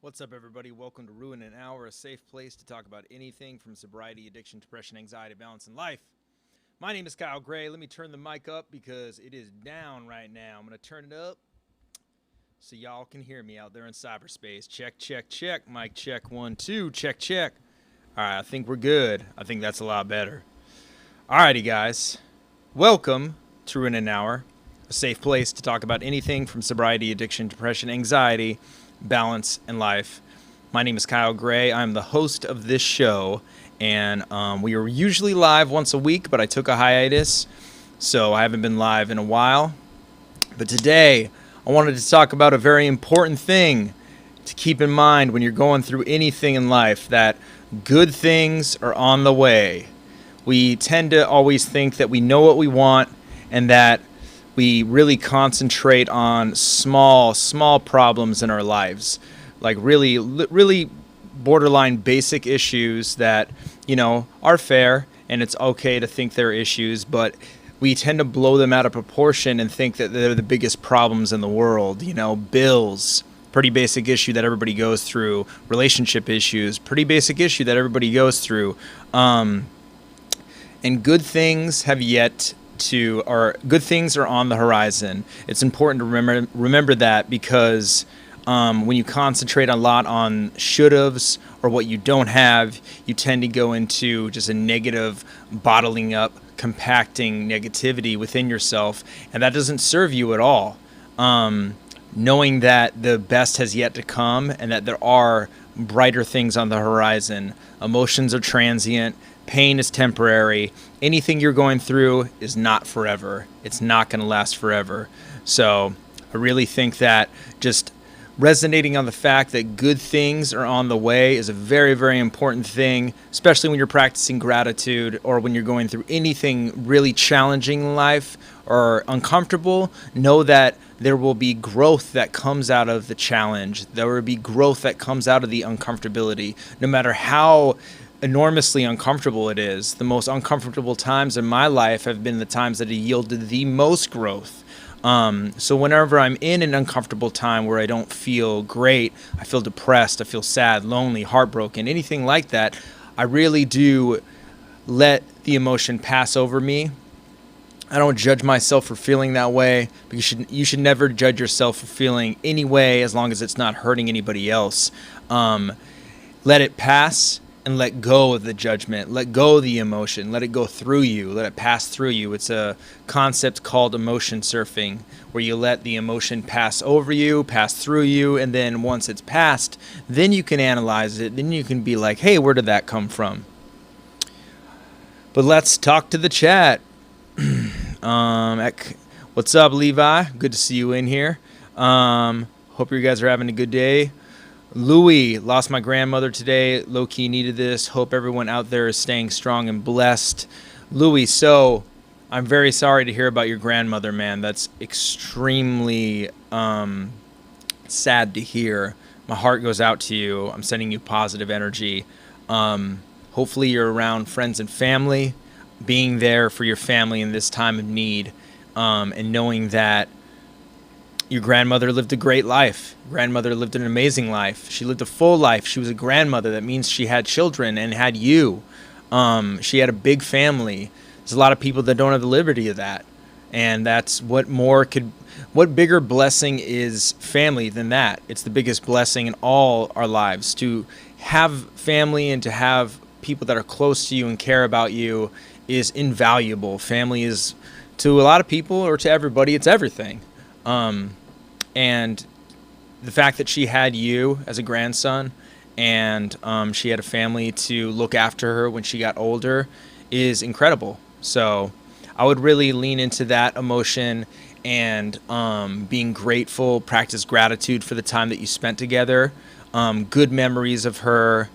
What's up, everybody? Welcome to Ruin an Hour, a safe place to talk about anything from sobriety, addiction, depression, anxiety, balance, and life. My name is Kyle Gray. Let me turn the mic up because it is down right now. I'm going to turn it up so y'all can hear me out there in cyberspace. Check, check, check. Mic check, 1, 2. Check, check. All right, I think we're good. I think that's a lot better. Alrighty, guys. Welcome to Ruin an Hour, a safe place to talk about anything from sobriety, addiction, depression, anxiety, balance, and life. My name is Kyle Gray. I'm the host of this show, and we are usually live once a week, but I took a hiatus, so I haven't been live in a while. But today, I wanted to talk about a very important thing to keep in mind when you're going through anything in life, that good things are on the way. We tend to always think that we know what we want and that we really concentrate on small problems in our lives, like really borderline basic issues that, are fair, and it's okay to think they're issues, but we tend to blow them out of proportion and think that they're the biggest problems in the world. Bills, pretty basic issue that everybody goes through. Relationship issues, pretty basic issue that everybody goes through. And good things good things are on the horizon. It's important to remember that, because when you concentrate a lot on should-haves or what you don't have, you tend to go into just a negative, bottling up, compacting negativity within yourself, and that doesn't serve you at all. Knowing that the best has yet to come and that there are brighter things on the horizon. Emotions are transient. Pain is temporary. Anything you're going through is not forever. It's not going to last forever. So I really think that just resonating on the fact that good things are on the way is a very, very important thing, especially when you're practicing gratitude or when you're going through anything really challenging in life or uncomfortable. Know that there will be growth that comes out of the challenge. There will be growth that comes out of the uncomfortability, no matter how enormously uncomfortable it is. The most uncomfortable times in my life have been the times that have yielded the most growth. So whenever I'm in an uncomfortable time where I don't feel great, I feel depressed, I feel sad, lonely, heartbroken, anything like that, I really do let the emotion pass over me. I don't judge myself for feeling that way, because you should never judge yourself for feeling any way as long as it's not hurting anybody else. Let it pass. And let go of the judgment, let go of the emotion, let it go through you, let it pass through you. It's a concept called emotion surfing, where you let the emotion pass over you, pass through you, and then once it's passed, then you can analyze it, then you can be like, hey, where did that come from? But let's talk to the chat. What's up, Levi? Good to see you in here. Hope you guys are having a good day. Louis, lost my grandmother today. Low-key needed this. Hope everyone out there is staying strong and blessed. Louis, so I'm very sorry to hear about your grandmother, man. That's extremely sad to hear. My heart goes out to you. I'm sending you positive energy. Hopefully you're around friends and family, being there for your family in this time of need, and knowing that your grandmother lived a great life. Grandmother lived an amazing life. She lived a full life. She was a grandmother. That means she had children and had you. She had a big family. There's a lot of people that don't have the liberty of that. And that's what bigger blessing is family than that? It's the biggest blessing in all our lives. To have family and to have people that are close to you and care about you is invaluable. Family is, to a lot of people or to everybody, it's everything. And the fact that she had you as a grandson and she had a family to look after her when she got older is incredible. So I would really lean into that emotion and being grateful, practice gratitude for the time that you spent together, good memories of her.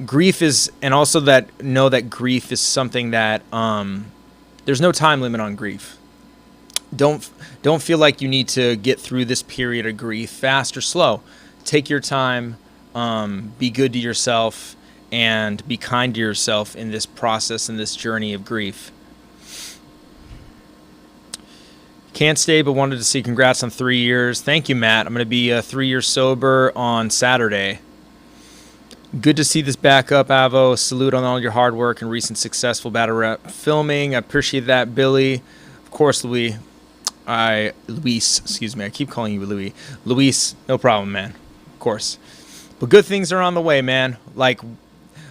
Grief is, and also that know that grief is something that there's no time limit on grief. Don't feel like you need to get through this period of grief fast or slow. Take your time, be good to yourself, and be kind to yourself in this process, in this journey of grief. Can't stay, but wanted to see congrats on 3 years. Thank you, Matt. I'm going to be 3 years sober on Saturday. Good to see this back up, Avo. Salute on all your hard work and recent successful battle rap filming. I appreciate that, Billy. Of course, Luis. Excuse me. I keep calling you Louis. Luis, no problem, man. Of course. But good things are on the way, man. Like,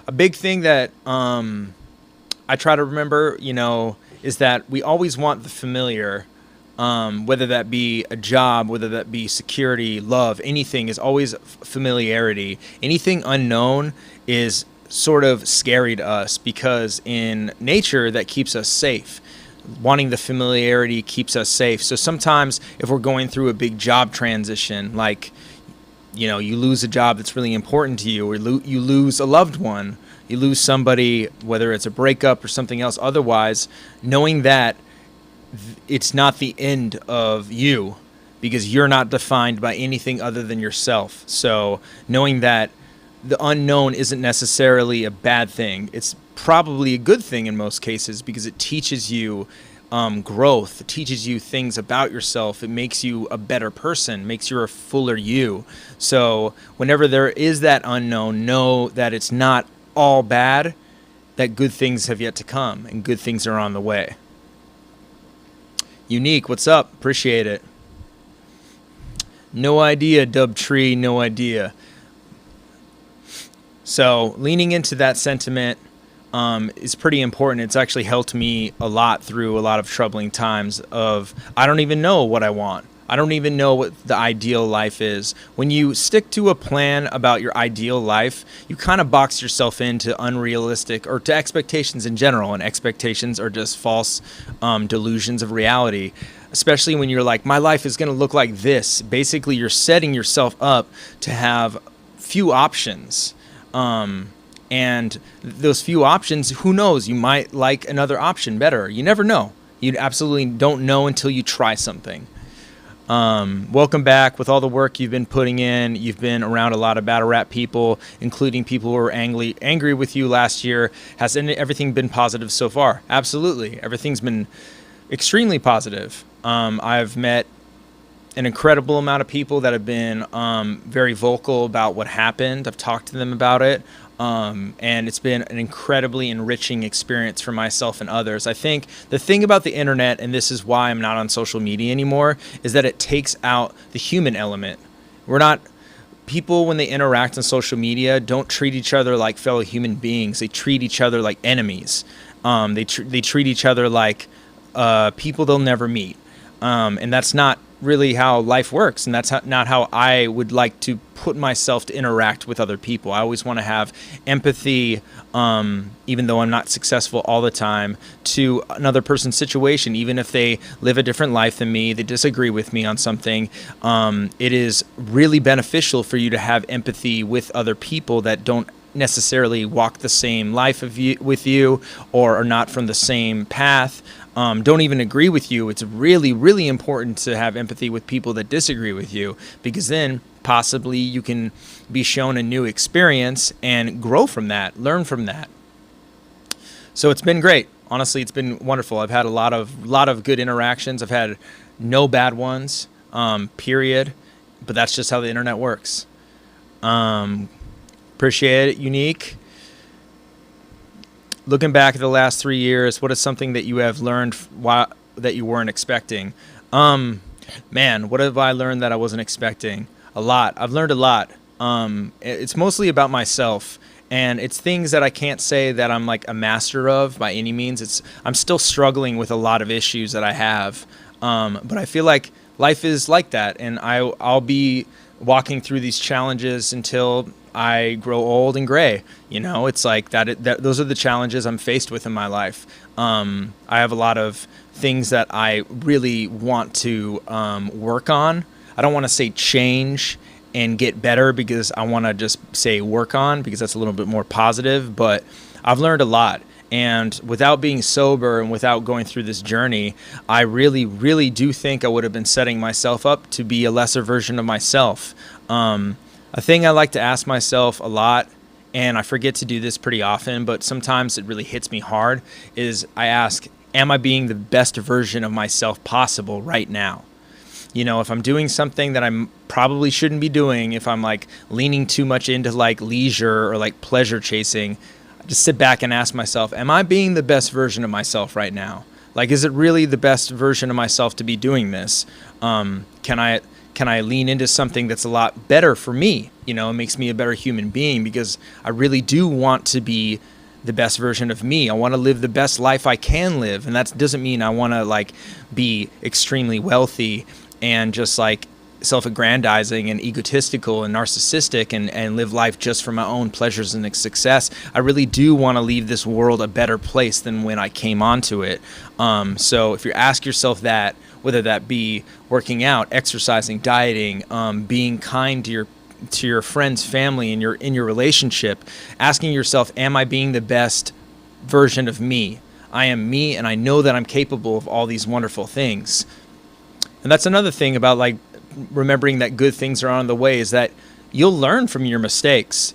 a big thing that I try to remember, is that we always want the familiar, whether that be a job, whether that be security, love, anything is always familiarity. Anything unknown is sort of scary to us because in nature that keeps us safe. Wanting the familiarity keeps us safe. So sometimes if we're going through a big job transition, like, you lose a job that's really important to you, or you lose a loved one, you lose somebody, whether it's a breakup or something else otherwise, knowing that it's not the end of you because you're not defined by anything other than yourself. So knowing that the unknown isn't necessarily a bad thing. It's probably a good thing in most cases because it teaches you growth. It teaches you things about yourself. It makes you a better person, makes you a fuller you. So whenever there is that unknown, know that it's not all bad, that good things have yet to come and good things are on the way. Unique, what's up? Appreciate it. No idea, Dubtree, no idea. So leaning into that sentiment is pretty important. It's actually helped me a lot through a lot of troubling times of I don't even know what I want. I don't even know what the ideal life is. When you stick to a plan about your ideal life, you kind of box yourself into unrealistic or to expectations in general, and expectations are just false delusions of reality. Especially when you're like, my life is going to look like this. Basically, you're setting yourself up to have few options. And those few options, who knows, you might like another option better. You never know. You absolutely don't know until you try something. Welcome back. With all the work you've been putting in, you've been around a lot of battle rap people, including people who were angry with you last year. Has everything been positive so far? Absolutely. Everything's been extremely positive. I've met an incredible amount of people that have been very vocal about what happened. I've talked to them about it. And it's been an incredibly enriching experience for myself and others. I think the thing about the internet, and this is why I'm not on social media anymore, is that it takes out the human element. People when they interact on social media don't treat each other like fellow human beings. They treat each other like enemies. They treat each other like people they'll never meet. And that's not really how life works, and that's not how I would like to put myself to interact with other people. I always want to have empathy, even though I'm not successful all the time, to another person's situation, even if they live a different life than me, they disagree with me on something. It is really beneficial for you to have empathy with other people that don't necessarily walk the same life with you or are not from the same path. Don't even agree with you. It's really, really important to have empathy with people that disagree with you, because then possibly you can be shown a new experience and grow from that, learn from that. So it's been great. Honestly, it's been wonderful. I've had a lot of good interactions. I've had no bad ones, period. But that's just how the internet works. Appreciate it, Unique. Looking back at the last 3 years, what is something that you have learned that you weren't expecting? Man, what have I learned that I wasn't expecting? A lot. I've learned a lot. It's mostly about myself, and it's things that I can't say that I'm like a master of by any means. I'm still struggling with a lot of issues that I have, but I feel like life is like that, and I'll be walking through these challenges until I grow old and gray. It's like that those are the challenges I'm faced with in my life. I have a lot of things that I really want to work on. I don't want to say change and get better, because I want to just say work on, because that's a little bit more positive. But I've learned a lot. And without being sober and without going through this journey, I really, really do think I would have been setting myself up to be a lesser version of myself. A thing I like to ask myself a lot, and I forget to do this pretty often, but sometimes it really hits me hard, is I ask, am I being the best version of myself possible right now? You know, if I'm doing something that I'm probably shouldn't be doing, if I'm like leaning too much into like leisure or like pleasure chasing, I just sit back and ask myself, am I being the best version of myself right now? Like, is it really the best version of myself to be doing this? Can I lean into something that's a lot better for me? You know, it makes me a better human being, because I really do want to be the best version of me. I want to live the best life I can live. And that doesn't mean I want to like be extremely wealthy and just like self-aggrandizing and egotistical and narcissistic and live life just for my own pleasures and success. I really do want to leave this world a better place than when I came onto it. So if you ask yourself that, whether that be working out, exercising, dieting, being kind to your friends, family, and in your relationship, asking yourself, am I being the best version of me? I am me, and I know that I'm capable of all these wonderful things. And that's another thing about like remembering that good things are on the way, is that you'll learn from your mistakes.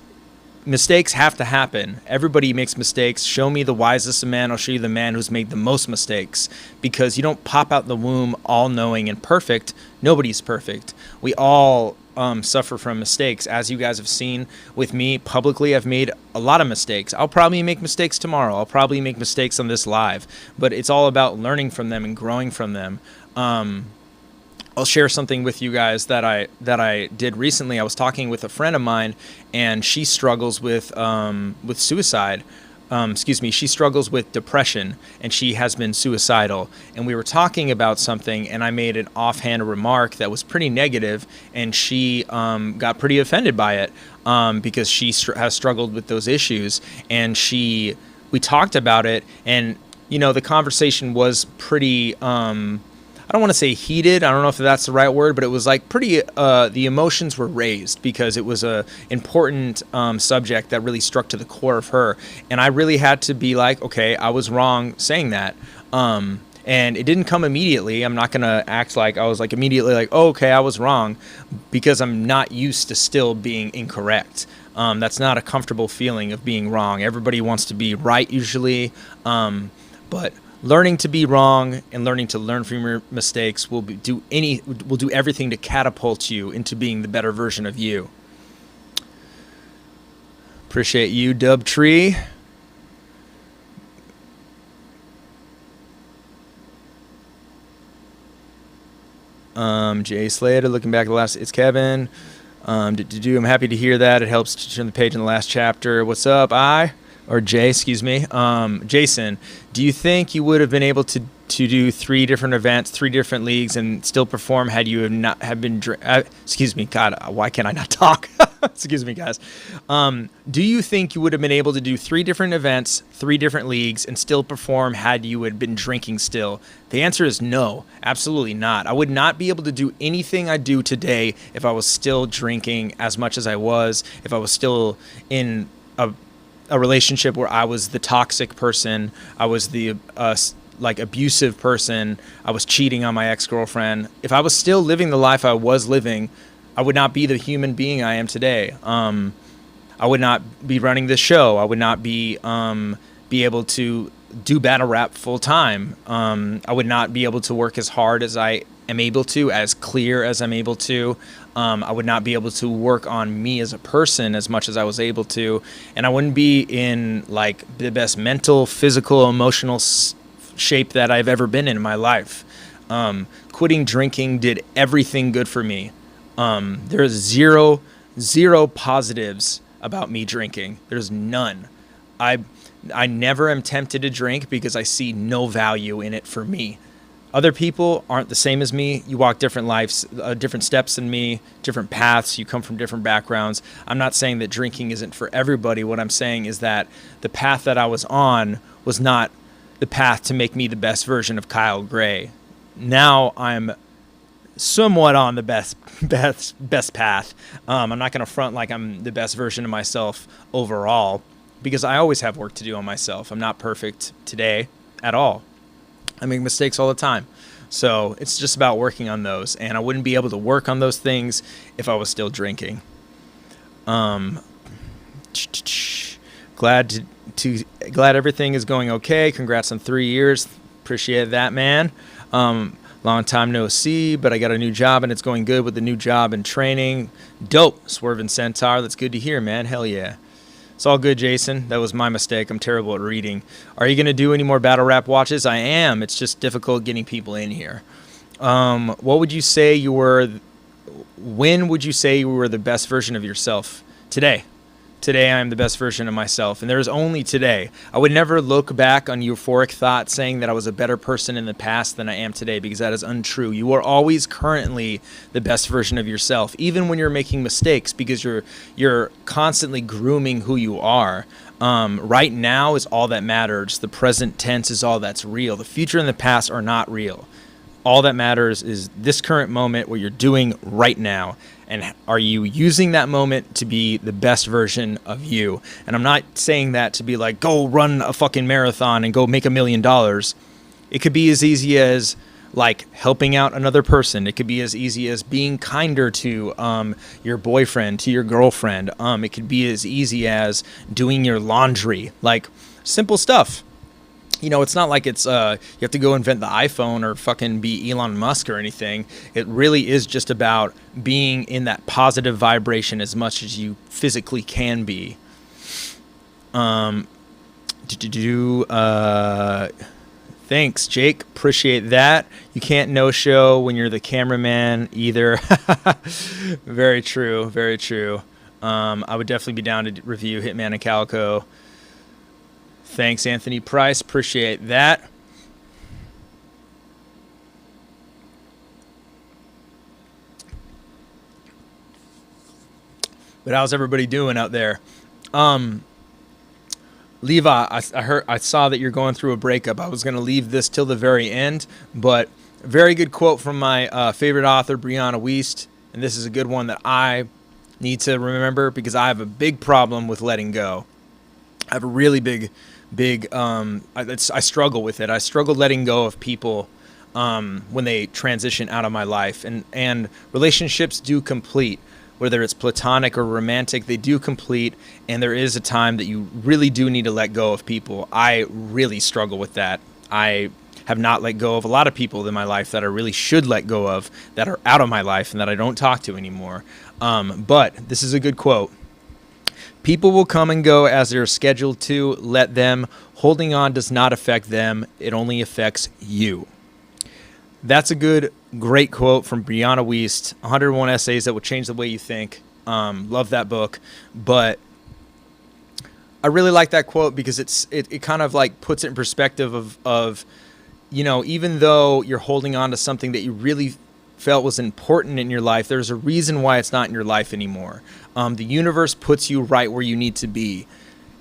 Mistakes have to happen. Everybody makes mistakes. Show me the wisest of men, I'll show you the man who's made the most mistakes, because you don't pop out the womb all knowing and perfect. Nobody's perfect. We all suffer from mistakes. As you guys have seen with me publicly, I've made a lot of mistakes. I'll probably make mistakes tomorrow. I'll probably make mistakes on this live, but it's all about learning from them and growing from them. I'll share something with you guys that I did recently. I was talking with a friend of mine, and she struggles with suicide. She struggles with depression, and she has been suicidal. And we were talking about something, and I made an offhand remark that was pretty negative, and she got pretty offended by it because she has struggled with those issues. And we talked about it, and you know, the conversation was pretty. I don't want to say heated. I don't know if that's the right word, but it was like pretty, the emotions were raised because it was a important subject that really struck to the core of her. And I really had to be like, okay, I was wrong saying that. And it didn't come immediately. I'm not going to act like I was like immediately like, oh, okay, I was wrong, because I'm not used to still being incorrect. That's not a comfortable feeling of being wrong. Everybody wants to be right usually. But learning to be wrong and learning to learn from your mistakes will do everything to catapult you into being the better version of you. Appreciate you, Dubtree. Jay Slater, looking back at the last, it's Kevin. I'm happy to hear that. It helps to turn the page in the last chapter. What's up, Jay, excuse me. Jason, do you think you would have been able to do 3 different events, 3 different leagues, and still perform had you not have been? Excuse me, God, why can't I not talk? Excuse me, guys. Do you think you would have been able to do 3 different events, 3 different leagues, and still perform had you had been drinking still? The answer is no, absolutely not. I would not be able to do anything I do today if I was still drinking as much as I was, if I was still in a relationship where I was the toxic person, I was the abusive person, I was cheating on my ex-girlfriend. If I was still living the life I was living, I would not be the human being I am today. I would not be running this show. I would not be able to do battle rap full time. I would not be able to work as hard as I am able to, as clear as I'm able to. I would not be able to work on me as a person as much as I was able to, and I wouldn't be in like the best mental, physical, emotional shape that I've ever been in my life. Quitting drinking did everything good for me. There's zero positives about me drinking. There's none. I never am tempted to drink because I see no value in it for me. Other people aren't the same as me. You walk different lives, different steps than me, different paths. You come from different backgrounds. I'm not saying that drinking isn't for everybody. What I'm saying is that the path that I was on was not the path to make me the best version of Kyle Gray. Now I'm somewhat on the best path. I'm not going to front like I'm the best version of myself overall, because I always have work to do on myself. I'm not perfect today at all. I make mistakes all the time. So it's just about working on those. And I wouldn't be able to work on those things if I was still drinking. Glad everything is going okay. Congrats on 3 years. Appreciate that, man. Long time no see, but I got a new job and it's going good with the new job and training. Dope, Swerving Centaur. That's good to hear, man. Hell yeah. It's all good, Jason. That was my mistake. I'm terrible at reading. Are you going to do any more battle rap watches? I am. It's just difficult getting people in here. What would you say you were... When would you say you were the best version of yourself? Today. Today I am the best version of myself, and there is only today. I would never look back on euphoric thought saying that I was a better person in the past than I am today, because that is untrue. You are always currently the best version of yourself, even when you're making mistakes, because you're constantly grooming who you are. Right now is all that matters. The present tense is all that's real. The future and the past are not real. All that matters is this current moment, what you're doing right now. And are you using that moment to be the best version of you? And I'm not saying that to be like, go run a fucking marathon and go make $1 million. It could be as easy as like helping out another person. It could be as easy as being kinder to your boyfriend, to your girlfriend. It could be as easy as doing your laundry, like simple stuff. You know, it's not like it's you have to go invent the iPhone or fucking be Elon Musk or anything. It really is just about being in that positive vibration as much as you physically can be. Thanks, Jake. Appreciate that. You can't no-show when you're the cameraman either. Very true. Very true. I would definitely be down to review Hitman and Calico. Thanks, Anthony Price. Appreciate that. But how's everybody doing out there? Levi, I saw that you're going through a breakup. I was going to leave this till the very end, but very good quote from my favorite author, Brianna Wiest. And this is a good one that I need to remember because I have a big problem with letting go. I have a really big I struggle with it. I struggle letting go of people when they transition out of my life, and relationships do complete, whether it's platonic or romantic, they do complete, and there is a time that you really do need to let go of people. I really struggle with that. I have not let go of a lot of people in my life that I really should let go of, that are out of my life and that I don't talk to anymore. But this is a good quote. People will come and go as they're scheduled to. Let them. Holding on does not affect them. It only affects you. That's a great quote from Brianna Wiest. 101 Essays That Will Change the Way You Think. Love that book. But I really like that quote because it kind of like puts it in perspective of, you know, even though you're holding on to something that you really felt was important in your life, there's a reason why it's not in your life anymore. The universe puts you right where you need to be.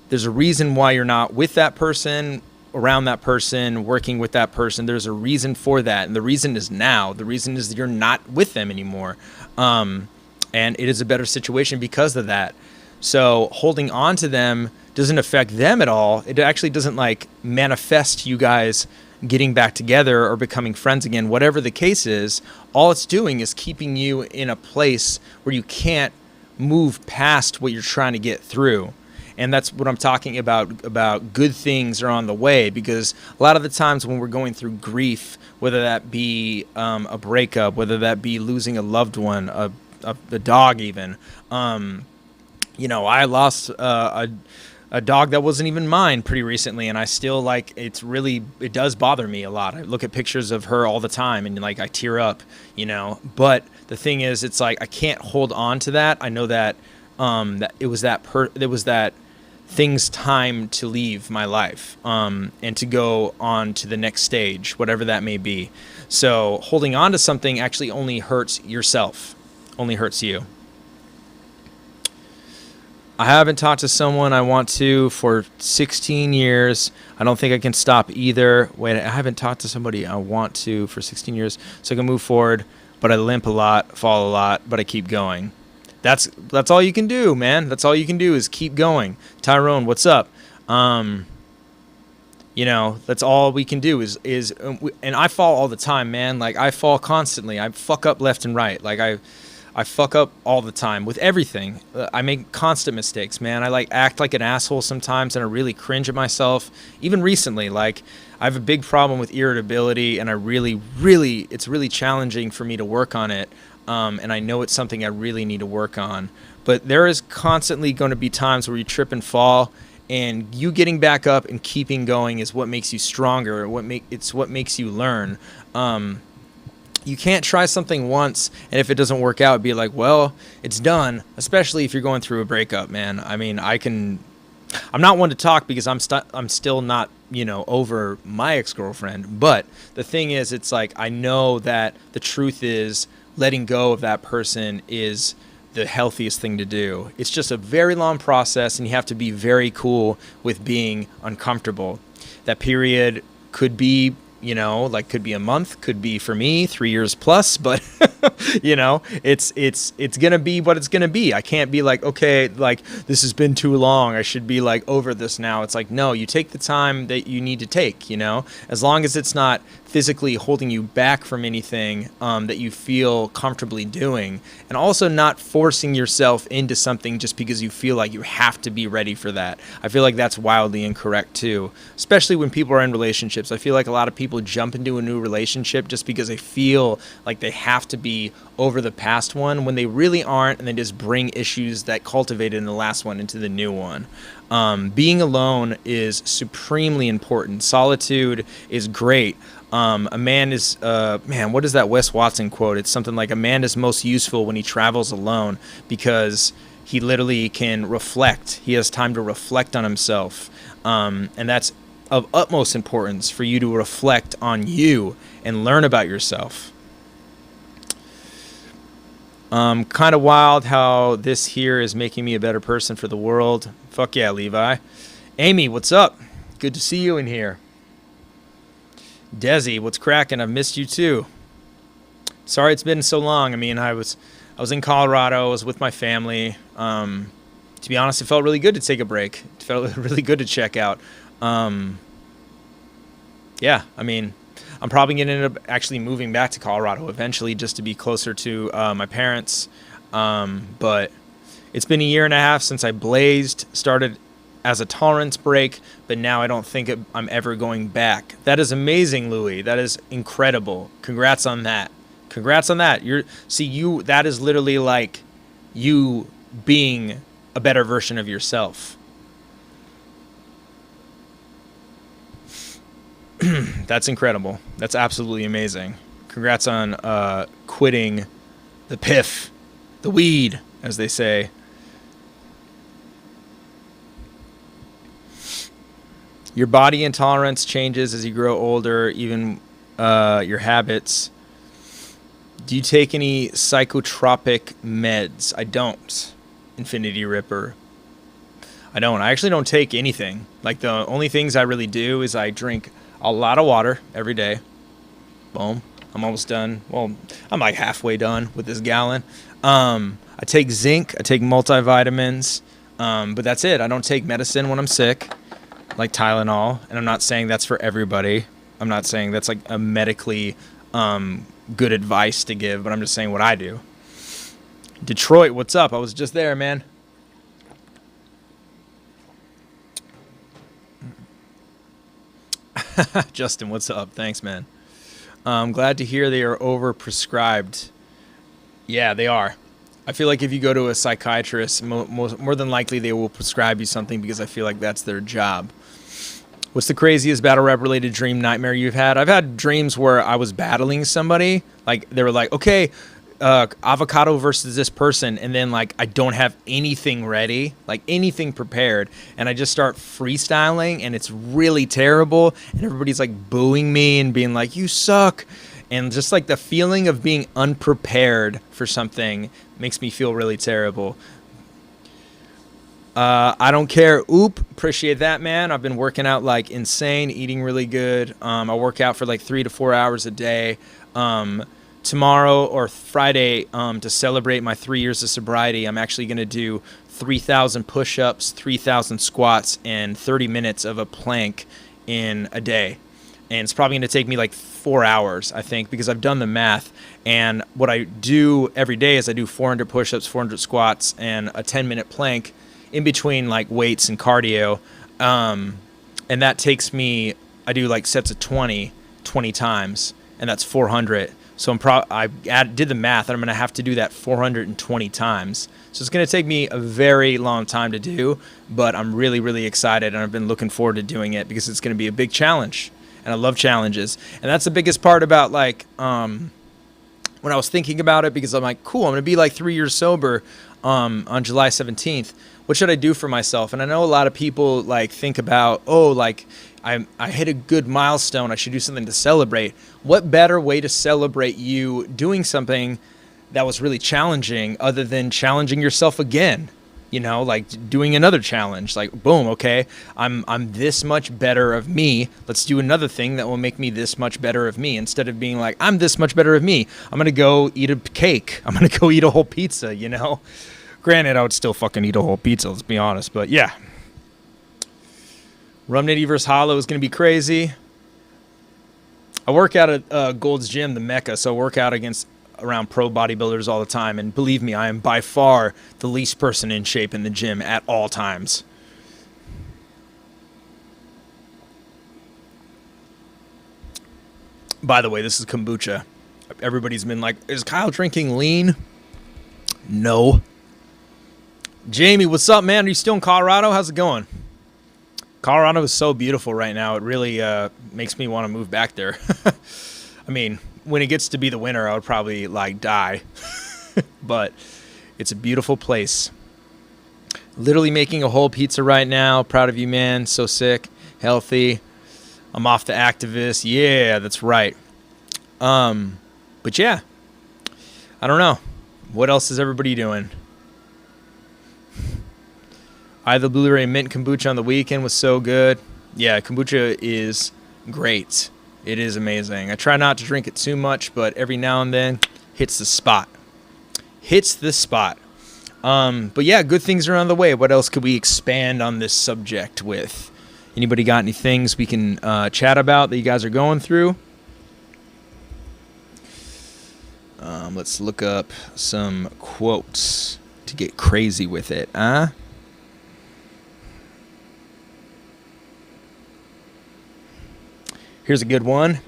There's a reason why you're not with that person, around that person, working with that person. There's a reason for that. And the reason is now. The reason is that you're not with them anymore. And it is a better situation because of that. So holding on to them doesn't affect them at all. It actually doesn't like manifest you guys getting back together or becoming friends again. Whatever the case is, all it's doing is keeping you in a place where you can't move past what you're trying to get through. And that's what I'm talking about good things are on the way, because a lot of the times when we're going through grief, whether that be a breakup, whether that be losing a loved one, a dog even, you know, I lost a dog that wasn't even mine pretty recently, and I still like it does bother me a lot. I look at pictures of her all the time and like I tear up, you know. But the thing is, it's like I can't hold on to that. I know that that it was that thing's time to leave my life and to go on to the next stage, whatever that may be. So holding on to something actually only hurts yourself, only hurts you. I haven't talked to someone I want to for 16 years. I don't think I can stop either. Wait, I haven't talked to somebody I want to for 16 years, so I can move forward, but I limp a lot, fall a lot, but I keep going. That's all you can do, man. That's all you can do is keep going. Tyrone, what's up? You know, that's all we can do is and I fall all the time, man. Like I fall constantly. I fuck up left and right. Like I fuck up all the time with everything. I make constant mistakes, man. I like act like an asshole sometimes, and I really cringe at myself. Even recently, like I have a big problem with irritability, and I it's really challenging for me to work on it. And I know it's something I really need to work on. But there is constantly going to be times where you trip and fall, and you getting back up and keeping going is what makes you stronger. It's what makes you learn. You can't try something once, and if it doesn't work out, be like, well, it's done. Especially if you're going through a breakup, man. I mean, I'm not one to talk because I'm still not, over my ex-girlfriend. But the thing is, it's like I know that the truth is letting go of that person is the healthiest thing to do. It's just a very long process, and you have to be very cool with being uncomfortable. That period could be, could be a month, could be for me 3 years plus, but it's gonna be what it's gonna be. I can't be like, okay, like this has been too long, I should be like over this now. It's like, no, you take the time that you need to take, as long as it's not physically holding you back from anything that you feel comfortably doing, and also not forcing yourself into something just because you feel like you have to be ready for that. I feel like that's wildly incorrect too, especially when people are in relationships. I feel like a lot of people jump into a new relationship just because they feel like they have to be over the past one when they really aren't, and they just bring issues that cultivated in the last one into the new one. Being alone is supremely important. Solitude is great. A man is, what is that Wes Watson quote? It's something like, a man is most useful when he travels alone because he literally can reflect. He has time to reflect on himself. And that's of utmost importance for you to reflect on you and learn about yourself. Kind of wild how this here is making me a better person for the world. Fuck yeah, Levi. Amy, what's up? Good to see you in here. Desi, what's cracking? I've missed you too. Sorry it's been so long. I mean, I was in Colorado. I was with my family. To be honest, it felt really good to take a break. It felt really good to check out. Yeah, I mean, I'm probably going to end up actually moving back to Colorado eventually just to be closer to my parents. But it's been a year and a half since I blazed, started as a tolerance break, but now I don't think I'm ever going back. That is amazing, Louie. That is incredible. Congrats on that. Congrats on that. That is literally like you being a better version of yourself. That's incredible. That's absolutely amazing. Congrats on quitting the piff, the weed, as they say. Your body intolerance changes as you grow older, even your habits. Do you take any psychotropic meds? I don't. Infinity Ripper. I don't. I actually don't take anything. Like, the only things I really do is I drink a lot of water every day. Boom. I'm almost done. Well, I'm like halfway done with this gallon. I take zinc. I take multivitamins. But that's it. I don't take medicine when I'm sick, like Tylenol. And I'm not saying that's for everybody. I'm not saying that's like a medically good advice to give, but I'm just saying what I do. Detroit, what's up? I was just there, man. Justin, what's up? Thanks, man. I'm glad to hear they are overprescribed. Yeah, they are. I feel like if you go to a psychiatrist, more than likely they will prescribe you something because I feel like that's their job. What's the craziest battle rap related dream nightmare you've had? I've had dreams where I was battling somebody. Like, they were like, okay, avocado versus this person, and then like I don't have anything ready, like anything prepared, and I just start freestyling, and it's really terrible, and everybody's like booing me and being like, you suck, and just like the feeling of being unprepared for something makes me feel really terrible. I don't care. Oop, appreciate that, man. I've been working out like insane, eating really good. I work out for like 3 to 4 hours a day. Tomorrow or Friday, to celebrate my 3 years of sobriety, I'm actually going to do 3,000 push-ups, 3,000 squats, and 30 minutes of a plank in a day. and it's probably going to take me like 4 hours, I think, because I've done the math. And what I do every day is I do 400 push-ups, 400 squats, and a 10-minute plank in between like weights and cardio. And that takes me, I do like sets of 20 times, and that's 400. So did the math, and I'm going to have to do that 420 times. So it's going to take me a very long time to do, but I'm really, really excited, and I've been looking forward to doing it because it's going to be a big challenge, and I love challenges. And that's the biggest part about like when I was thinking about it, because I'm like, cool, I'm going to be like 3 years sober on July 17th. What should I do for myself? And I know a lot of people like think about, oh, like I hit a good milestone, I should do something to celebrate. What better way to celebrate you doing something that was really challenging other than challenging yourself again? You know, like doing another challenge, like boom, okay, I'm this much better of me. Let's do another thing that will make me this much better of me, instead of being like, I'm this much better of me, I'm going to go eat a cake. I'm going to go eat a whole pizza, you know? Granted, I would still fucking eat a whole pizza, let's be honest, but yeah. Rum Nitty vs. Hollow is going to be crazy. I work out at Gold's Gym, the Mecca, so I work out around pro bodybuilders all the time, and believe me, I am by far the least person in shape in the gym at all times. By the way, this is kombucha. Everybody's been like, is Kyle drinking lean? No. Jamie, what's up, man? Are you still in Colorado? How's it going? Colorado is so beautiful right now. It really makes me want to move back there. I mean, when it gets to be the winter, I would probably like die. But it's a beautiful place. Literally making a whole pizza right now. Proud of you, man. So sick, healthy. I'm off the activist. Yeah, that's right. But yeah, I don't know. What else is everybody doing? The Blu-ray mint kombucha on the weekend was so good. Yeah, kombucha is great. It is amazing. I try not to drink it too much, but every now and then hits the spot. But yeah, good things are on the way. What else could we expand on this subject with? Anybody got any things we can chat about that you guys are going through? Let's look up some quotes to get crazy with it, huh? Here's a good one.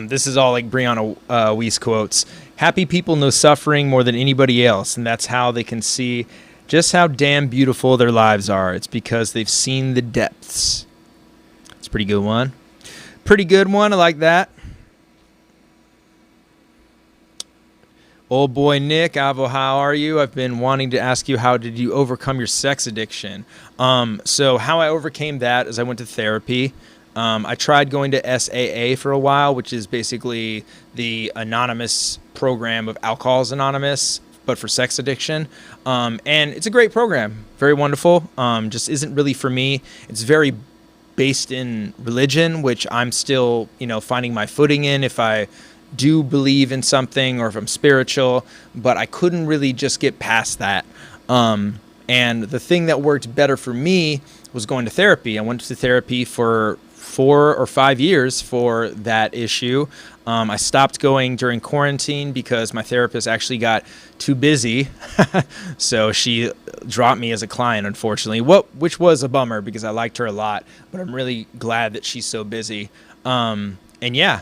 This is all like Brianna Weiss quotes. Happy people know suffering more than anybody else, and that's how they can see just how damn beautiful their lives are. It's because they've seen the depths. It's a pretty good one. Pretty good one. I like that. Old boy Nick, Avo, how are you? I've been wanting to ask you, how did you overcome your sex addiction? So how I overcame that is I went to therapy. I tried going to SAA for a while, which is basically the anonymous program of Alcoholics Anonymous, but for sex addiction. And it's a great program, very wonderful. Just isn't really for me. It's very based in religion, which I'm still, finding my footing in if I do believe in something or if I'm spiritual, but I couldn't really just get past that. And the thing that worked better for me was going to therapy. I went to therapy for 4 or 5 years for that issue. I stopped going during quarantine because my therapist actually got too busy. So she dropped me as a client, unfortunately, which was a bummer because I liked her a lot, but I'm really glad that she's so busy. And yeah,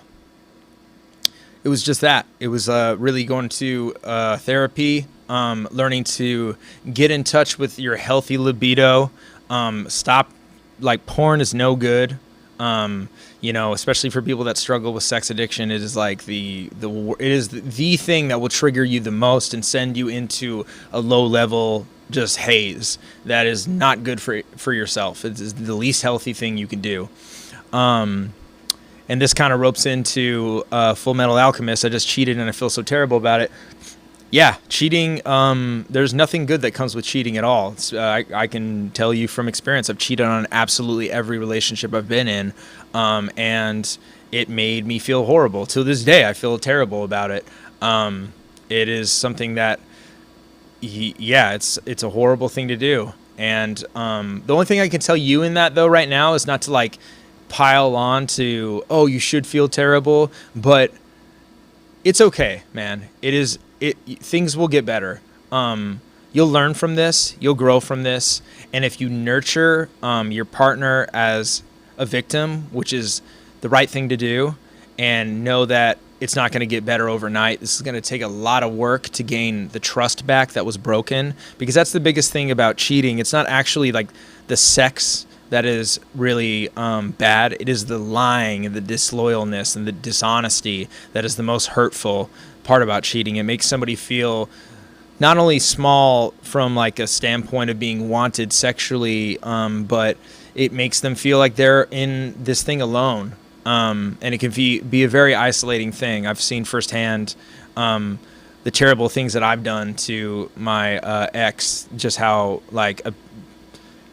it was just that. It was really going to therapy, learning to get in touch with your healthy libido. Stop, like, porn is no good. Especially for people that struggle with sex addiction, it is like it is the thing that will trigger you the most and send you into a low level just haze that is not good for yourself. It's the least healthy thing you can do. And this kind of ropes into Full Metal Alchemist. I just cheated and I feel so terrible about it. Yeah, cheating, there's nothing good that comes with cheating at all. I can tell you from experience, I've cheated on absolutely every relationship I've been in, and it made me feel horrible. To this day, I feel terrible about it. It is something that, it's a horrible thing to do. And the only thing I can tell you in that, though, right now is not to, pile on to, oh, you should feel terrible, but it's okay, man. Things will get better. You'll learn from this, you'll grow from this, and if you nurture your partner as a victim, which is the right thing to do, and know that it's not going to get better overnight. This is going to take a lot of work to gain the trust back that was broken, because that's the biggest thing about cheating. It's not actually like the sex that is really bad. It is the lying and the disloyalness and the dishonesty that is the most hurtful part about cheating. It makes somebody feel not only small from like a standpoint of being wanted sexually, but it makes them feel like they're in this thing alone. And it can be a very isolating thing. I've seen firsthand the terrible things that I've done to my ex, just how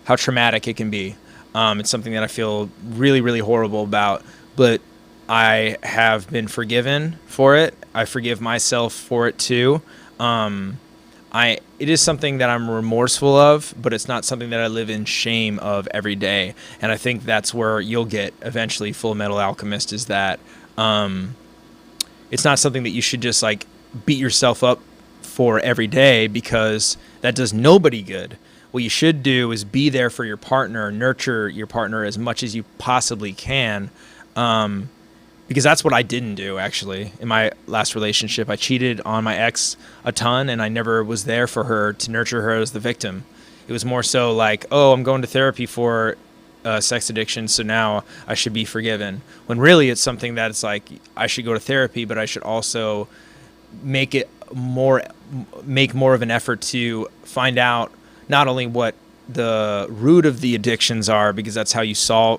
traumatic it can be. It's something that I feel really, really horrible about, but I have been forgiven for it. I forgive myself for it too. It is something that I'm remorseful of, but it's not something that I live in shame of every day. And I think that's where you'll get eventually Full Metal Alchemist, is that it's not something that you should just like beat yourself up for every day, because that does nobody good. What you should do is be there for your partner, nurture your partner as much as you possibly can. Because that's what I didn't do, actually. In my last relationship, I cheated on my ex a ton, and I never was there for her to nurture her as the victim. It was more so like, oh, I'm going to therapy for sex addiction, so now I should be forgiven. When really it's something that it's like, I should go to therapy, but I should also make more of an effort to find out not only what the root of the addictions are, because that's how you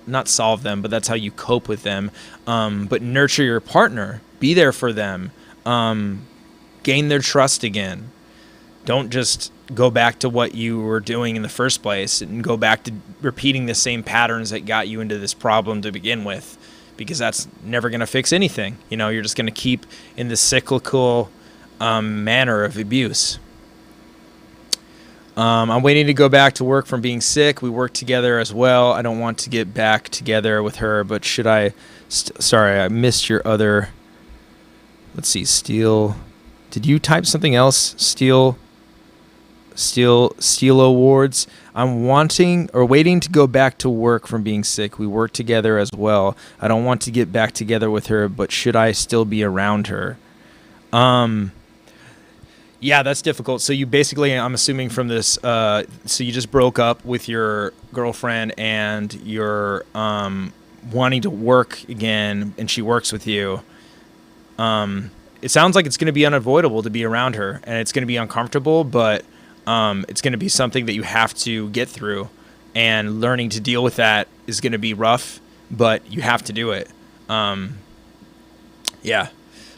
not solve them, but that's how you cope with them. But nurture your partner, be there for them, gain their trust again. Don't just go back to what you were doing in the first place and go back to repeating the same patterns that got you into this problem to begin with, because that's never going to fix anything. You're just going to keep in the cyclical manner of abuse. I'm waiting to go back to work from being sick. We work together as well. I don't want to get back together with her, but should I? Sorry, I missed your other. Let's see, Steel. Did you type something else? Steel Awards. I'm waiting to go back to work from being sick. We work together as well. I don't want to get back together with her, but should I still be around her? Yeah, that's difficult. So you basically, I'm assuming from this, so you just broke up with your girlfriend and you're wanting to work again, and she works with you. It sounds like it's going to be unavoidable to be around her, and it's going to be uncomfortable, but it's going to be something that you have to get through, and learning to deal with that is going to be rough, but you have to do it. Yeah.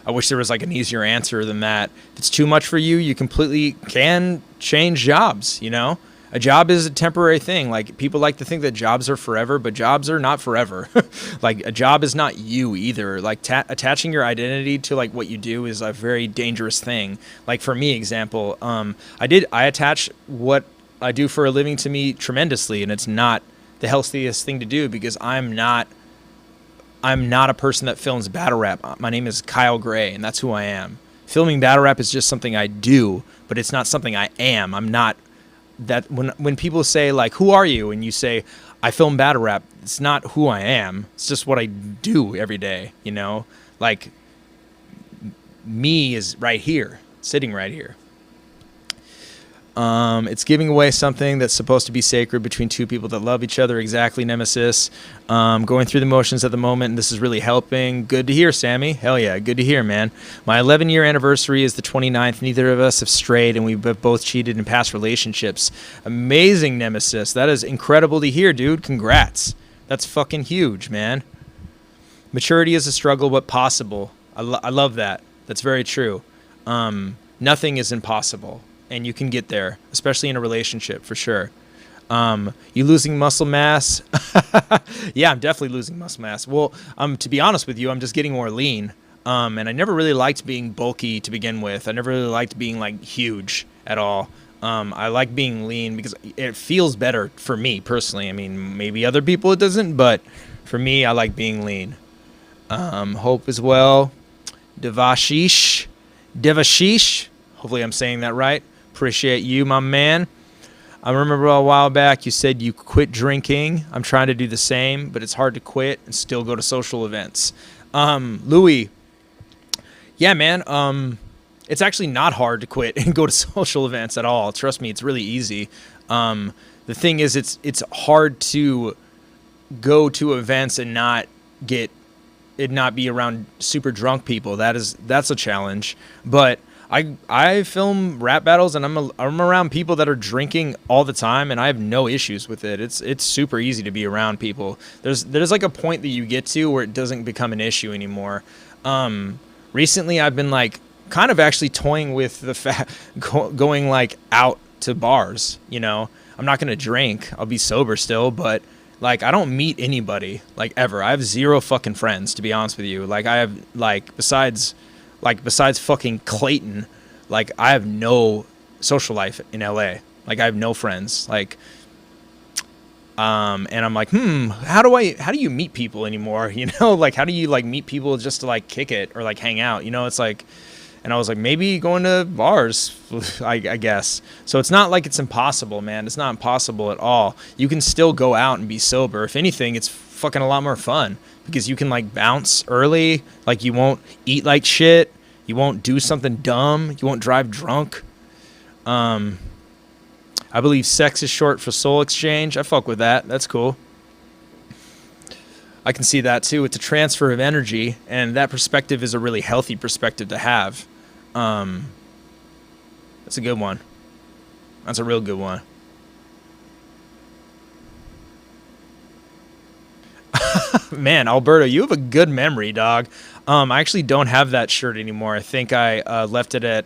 I wish there was like an easier answer than that. If it's too much for you, you completely can change jobs, A job is a temporary thing. Like, people like to think that jobs are forever, but jobs are not forever. Like, a job is not you either. Like, attaching your identity to like what you do is a very dangerous thing. Like, for me, example, I attach what I do for a living to me tremendously, and it's not the healthiest thing to do, because I'm not a person that films battle rap. My name is Kyle Gray, and that's who I am. Filming battle rap is just something I do, but it's not something I am. I'm not that. When people say like, who are you? And you say, I film battle rap, it's not who I am. It's just what I do every day, Like, me is right here, sitting right here. It's giving away something that's supposed to be sacred between two people that love each other. Exactly, Nemesis. Going through the motions at the moment, and this is really helping. Good to hear, Sammy. Hell yeah, good to hear, man. My 11-year anniversary is the 29th. Neither of us have strayed, and we've both cheated in past relationships. Amazing, Nemesis. That is incredible to hear, dude. Congrats. That's fucking huge, man. Maturity is a struggle, but possible. I love that. That's very true. Nothing is impossible. And you can get there, especially in a relationship, for sure. You losing muscle mass? Yeah, I'm definitely losing muscle mass. Well, to be honest with you, I'm just getting more lean. And I never really liked being bulky to begin with. I never really liked being like huge at all. I like being lean because it feels better for me personally. I mean, maybe other people it doesn't, but For me, I like being lean. Hope as well. Devashish. Hopefully I'm saying that right. Appreciate you, my man. I remember a while back you said you quit drinking. I'm trying to do the same, but it's hard to quit and still go to social events. Louis, yeah, man. It's actually not hard to quit and go to social events at all. Trust me, it's really easy. The thing is, it's hard to go to events and not be around super drunk people. That's a challenge. But I film rap battles and I'm around people that are drinking all the time and I have no issues with it. It's super easy to be around people. There's like a point that you get to where it doesn't become an issue anymore. Recently I've been like kind of actually toying with the going like out to bars, you know. I'm not going to drink. I'll be sober still, but like I don't meet anybody like ever. I have zero fucking friends, to be honest with you. Like I have besides fucking Clayton, like I have no social life in LA. Like I have no friends. Like and I'm like, how do you meet people anymore? You know, like how do you like meet people just to like kick it or like hang out? You know, it's like, and I was like, maybe going to bars, I guess. So it's not like it's impossible, man. It's not impossible at all. You can still go out and be sober. If anything, it's fucking a lot more fun because you can like bounce early. Like you won't eat like shit. You won't do something dumb. You won't drive drunk. I believe sex is short for soul exchange. I fuck with that. That's cool. I can see that too. It's a transfer of energy, and that perspective is a really healthy perspective to have. That's a good one. That's a real good one. Man, Alberto, you have a good memory, dog. I actually don't have that shirt anymore. I think I left it at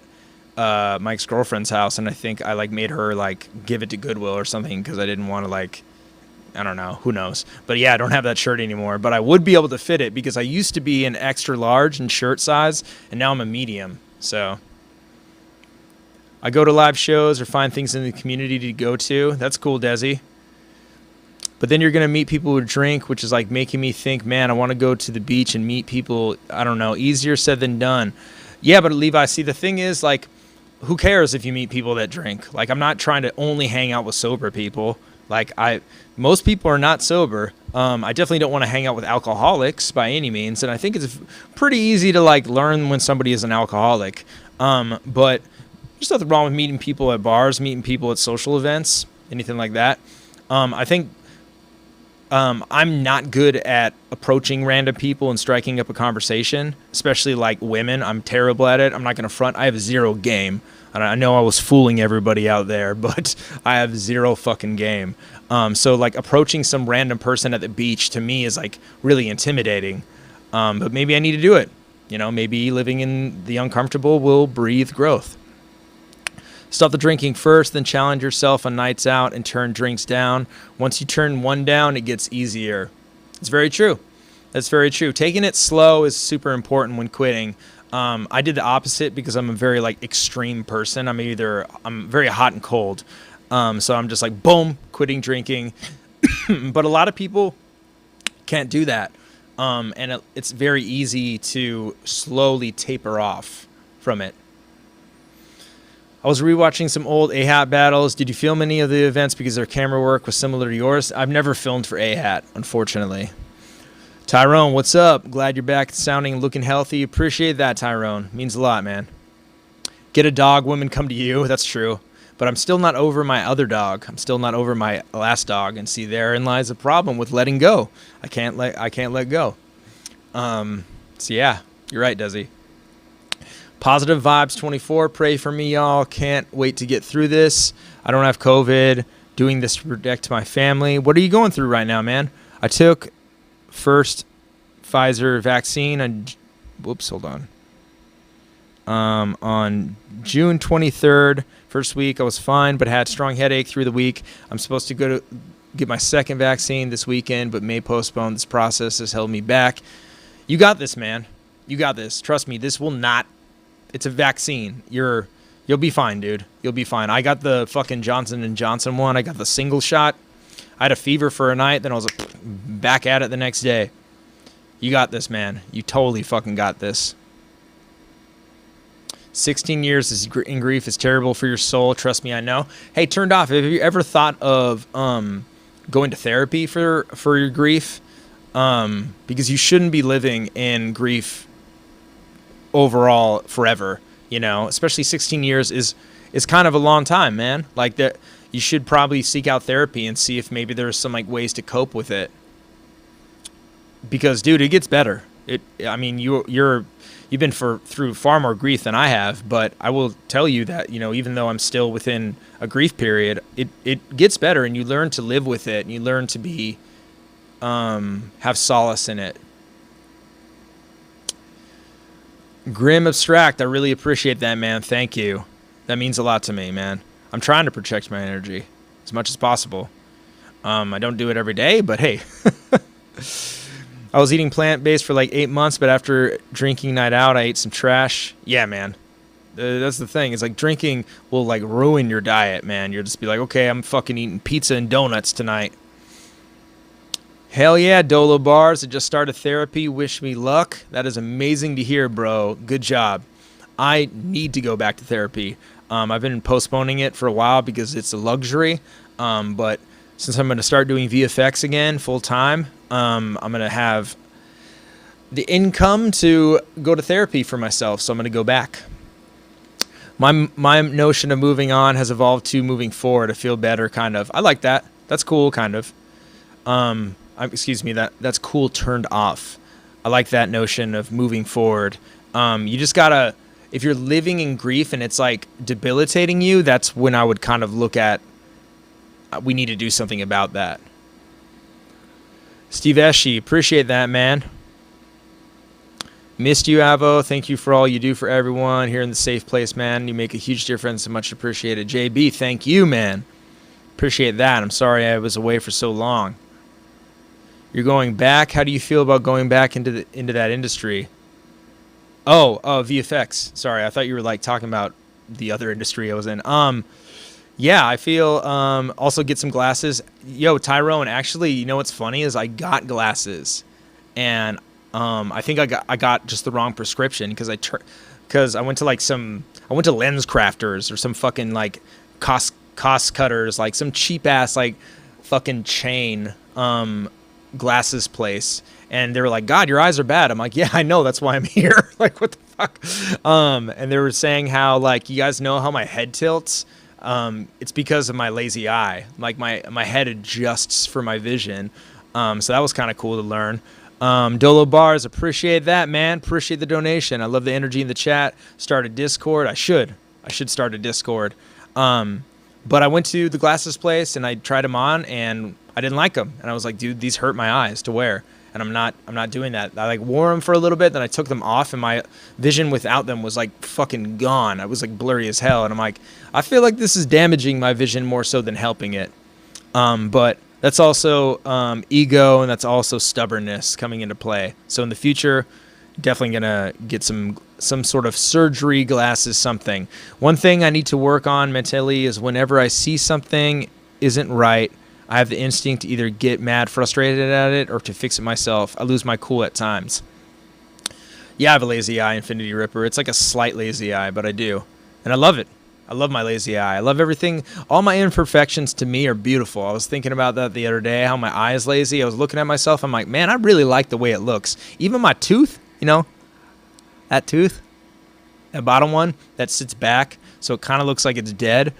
my ex-girlfriend's house, and I think I like made her like give it to Goodwill or something because I didn't want to like, I don't know, who knows. But yeah, I don't have that shirt anymore, but I would be able to fit it because I used to be an extra large in shirt size, and now I'm a medium. So I go to live shows or find things in the community to go to. That's cool, Desi. But then you're going to meet people who drink, which is like making me think, man, I want to go to the beach and meet people. I don't know, easier said than done. Yeah, but Levi, see, the thing is, like, who cares if you meet people that drink? Like, I'm not trying to only hang out with sober people. Like, most people are not sober. I definitely don't want to hang out with alcoholics by any means. And I think it's pretty easy to, like, learn when somebody is an alcoholic. But there's nothing wrong with meeting people at bars, meeting people at social events, anything like that. I think I'm not good at approaching random people and striking up a conversation, especially like women. I'm terrible at it. I'm not going to front. I have zero game. And I know I was fooling everybody out there, but I have zero fucking game. So like approaching some random person at the beach to me is like really intimidating. But maybe I need to do it. You know, maybe living in the uncomfortable will breathe growth. Stop the drinking first, then challenge yourself on nights out and turn drinks down. Once you turn one down, it gets easier. It's very true. That's very true. Taking it slow is super important when quitting. I did the opposite because I'm a very like extreme person. I'm very hot and cold. So I'm just like, boom, quitting drinking. But a lot of people can't do that. And it's very easy to slowly taper off from it. I was rewatching some old AHAT battles. Did you film any of the events because their camera work was similar to yours? I've never filmed for AHAT, unfortunately. Tyrone, what's up? Glad you're back sounding and looking healthy. Appreciate that, Tyrone. Means a lot, man. Get a dog, women come to you. That's true. But I'm still not over my other dog. I'm still not over my last dog. And see, therein lies the problem with letting go. I can't let go. So yeah, you're right, Desi. Positive Vibes 24. Pray for me, y'all. Can't wait to get through this. I don't have COVID. Doing this to protect my family. What are you going through right now, man? I took first Pfizer vaccine on June 23rd. First week I was fine, but had strong headache through the week. I'm supposed to go to get my second vaccine this weekend, but may postpone. This process has held me back. You got this, man. You got this. Trust me. This will not. It's a vaccine. You'll be fine, dude. You'll be fine. I got the fucking Johnson & Johnson one. I got the single shot. I had a fever for a night. Then I was like, back at it the next day. You got this, man. You totally fucking got this. 16 years in grief is terrible for your soul. Trust me, I know. Hey, turned off. Have you ever thought of going to therapy for your grief? Because you shouldn't be living in grief overall forever. You know, especially 16 years is kind of a long time, man. Like that, you should probably seek out therapy and see if maybe there's some like ways to cope with it. Because, dude, it gets better. I mean, you've been through far more grief than I have, but I will tell you that, you know, even though I'm still within a grief period, it gets better, and you learn to live with it, and you learn to be have solace in it. Grim Abstract, I really appreciate that, man. Thank you. That means a lot to me, man. I'm trying to protect my energy as much as possible. I don't do it every day, but hey. I was eating plant-based for like 8 months, but after drinking night out, I ate some trash. Yeah, man. That's the thing. It's like drinking will like ruin your diet, man. You'll just be like, okay, I'm fucking eating pizza and donuts tonight. Hell yeah, Dolo Bars. I just started therapy. Wish me luck. That is amazing to hear, bro. Good job. I need to go back to therapy. I've been postponing it for a while because it's a luxury. But since I'm going to start doing VFX again full time, I'm going to have the income to go to therapy for myself. So I'm going to go back. My notion of moving on has evolved to moving forward to feel better, kind of. I like that. That's cool, kind of. That's cool turned off. I like that notion of moving forward. You just gotta, if you're living in grief and it's like debilitating you, that's when I would kind of look at, we need to do something about that. Steve Eschi, appreciate that, man. Missed you, Avo. Thank you for all you do for everyone here in the safe place, man. You make a huge difference and much appreciated. JB, thank you, man. Appreciate that. I'm sorry I was away for so long. You're going back. How do you feel about going back into that industry? Oh, VFX. Sorry, I thought you were like talking about the other industry I was in. Yeah, I feel also get some glasses. Yo, Tyrone, actually, you know what's funny is I got glasses, and I think I got just the wrong prescription because I went to Lens Crafters or some fucking like cost cutters, like some cheap ass like fucking chain glasses place, and they were like, God, your eyes are bad. I'm like, yeah, I know, that's why I'm here. Like, what the fuck? And they were saying how, like, you guys know how my head tilts? It's because of my lazy eye. Like my head adjusts for my vision. So that was kind of cool to learn. Dolo Bars, appreciate that, man. Appreciate the donation. I love the energy in the chat. Start a Discord. I should start a Discord. But I went to the glasses place and I tried them on and I didn't like them. And I was like, dude, these hurt my eyes to wear. And I'm not doing that. I like wore them for a little bit, then I took them off and my vision without them was like fucking gone. I was like blurry as hell. And I'm like, I feel like this is damaging my vision more so than helping it. But that's also ego, and that's also stubbornness coming into play. So in the future, definitely gonna get some sort of surgery glasses, something. One thing I need to work on mentally is whenever I see something isn't right, I have the instinct to either get mad, frustrated at it, or to fix it myself. I lose my cool at times. Yeah, I have a lazy eye, Infinity Ripper. It's like a slight lazy eye, but I do. And I love it. I love my lazy eye. I love everything. All my imperfections to me are beautiful. I was thinking about that the other day, how my eye is lazy. I was looking at myself. I'm like, man, I really like the way it looks. Even my tooth, you know, that tooth, that bottom one that sits back, so it kind of looks like it's dead.